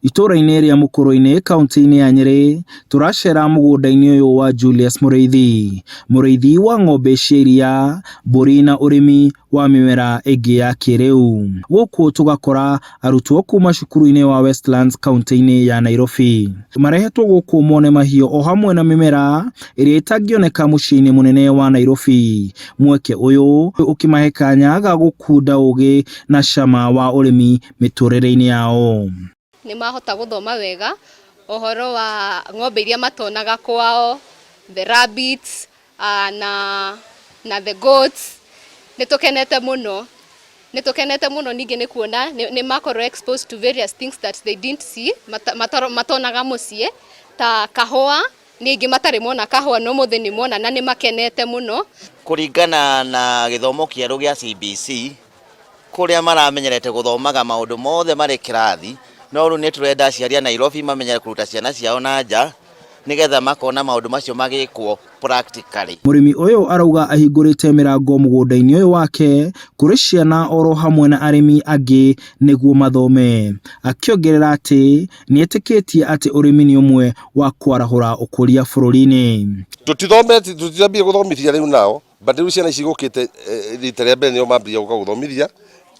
Itura-inĩ rĩa Mũkũrũ-inĩ kaunti-inĩ ya Nyeri turacera mũgũnda-inĩ ũyũ wa Julius mũrĩithi wa ng'ombe cia iria, mbũri na ũrĩmi wa mĩmera ĩngĩ ya kĩrĩu. Gũkũ tugakora arutwo kuma cukuru-inĩ wa Westlands kaunti-inĩ ya Nairobi marehetwo gũkũ mone mahiũ o hamwe na mĩmera ĩrĩa ĩtangĩoneka mũciĩ-inĩ mũnene wa Nairobi. Mweke ũyũ ũkĩmahe kanya ga gũkunda ũgĩ na cama wa ũrĩmi mĩtũrĩre-inĩ yao. Nĩ mahota gũthoma wega ũhoro wa ng'ombe iria matonaga kwao, the rabbits na the goats. Nĩtũkenete mũno ningĩ nĩ kuona nĩ makorwo exposed to various things that they didn't see, matonaga mũciĩ ta kahũa, ningĩ matarĩ mona kahũa no mũthĩ nĩ mona na nĩ makenete mũno. Kũringana na gĩthomo kĩerũ gĩa CBC kũrĩa maramenyerete gũthomaga maũndũ mothe marĩ kĩrathi, no rĩu nĩ tũrenda aciari a Nairobi mamenyere kũruta ciana ciao na nja nĩgetha makona maũndũ macio magĩkwo practically. Mũrĩmi ũyũ arauga ahingũrĩte mĩrango mũgũnda-inĩ ũyũ wake kũrĩ ciana oro hamwe na arĩmi angĩ nĩguo mathome, akĩongerera atĩ nĩetĩkĩtie atĩ ũrĩmi nĩ ũmwe wa kwarahũra ũkũria bũrũri-inĩ. Tutithambia gũthomithia rĩu nao, but rĩu ciana ici gũkĩte rita rĩa mbere nĩo mambĩrĩria gũka gũthomithia,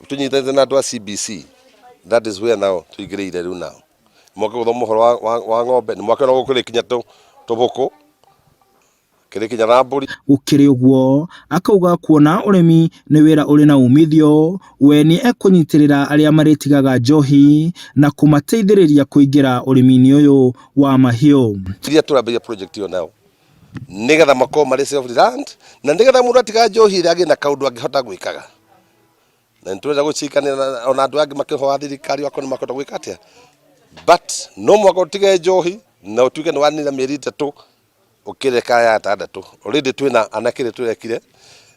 tũnyitĩte na andũ a CBC. That is where now tuigĩrĩire rĩu nao. Mwaka gũthoma ũhoro wa ng'ombe, nĩ mwaka no gũkĩrĩ kinya tũbũkũ, kĩrĩ kinya na mbũri. Gũkĩrĩ ũguo, akauga kuona ũrĩmi nĩ wĩra ũrĩ na umithio, we nĩ ekũnyitĩrĩra arĩa marĩtigaga njohi na kũmateithĩrĩria kũingĩra ũrĩmi-inĩ ũyũ wa mahiũ. Rĩrĩa tũrambĩrĩria project ĩyo nao, nĩgetha makorwo marĩ self-reliant na nĩgetha mũndũ atiga njohi ĩrĩa agĩe na kaũndũ angĩhota gwĩkaga. Na nĩtũrenda gũcikanĩra ona andũ angĩ makĩhoya thirikari wako nĩ makota gwĩka atĩa, but no mwaka ũtige njohi na ũtuĩke nĩ wanina mĩeri 3 ũkĩreka ya 6. Already twĩna anake tũrekire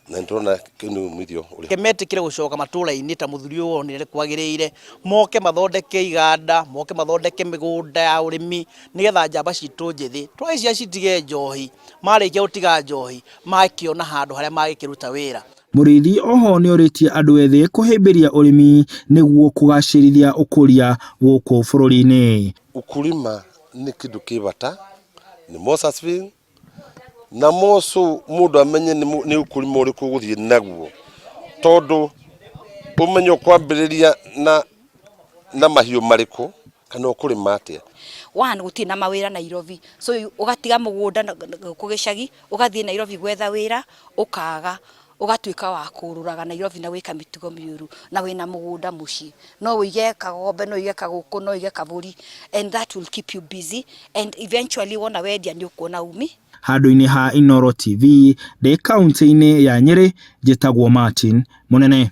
na nĩtũrona kĩnũ umithio ũrĩa. Kemetikire gũcoka matũra-inĩ ta mũthuri ũyũ wonire kwagĩrĩire, moke mathondeke iganda, moke mathondeke mĩgũnda ya ũrĩmi nĩgetha njamba citũ njĩthĩ twacia citige njohi, marĩkia gũtiga njohi makĩona handũ harĩa magĩkĩruta wĩra. Mũrĩithi oho nĩ orĩtie andũ ethĩ kũhĩmbĩria ũrĩmi nĩguo kũgacĩrithia ũkũria gũkũ bũrũri-inĩ. Ukulima nĩ kĩndũ kĩ bata, nĩ mosasville na moso mũndũ amenye nĩ ukulima ũrĩkũ gũthiĩ naguo, tondũ ũmenyo kwambĩrĩria na mahiũ marĩkũ kana ũkũrĩma atĩa. Wana gũtirĩ na mawĩra Nairobi, so ũgatiga mũgũnda kũgĩcagi ũgathiĩ Nairobi gwetha wĩra ũkaga, ũgatuĩka wa kũrũraga Nairobi na gwĩka mĩtugo mĩũru na wĩna mũgũnda mũciĩ. No ũige kagombe, no ũige kagũkũ, no ũige kabũri, and that will keep you busy and eventually wona wendia nĩ ũkuona umi. Handũ-inĩ ha Inooro TV, ndĩ kaunti-inĩ ya Nyeri, njĩtagwo Martin Mũnene.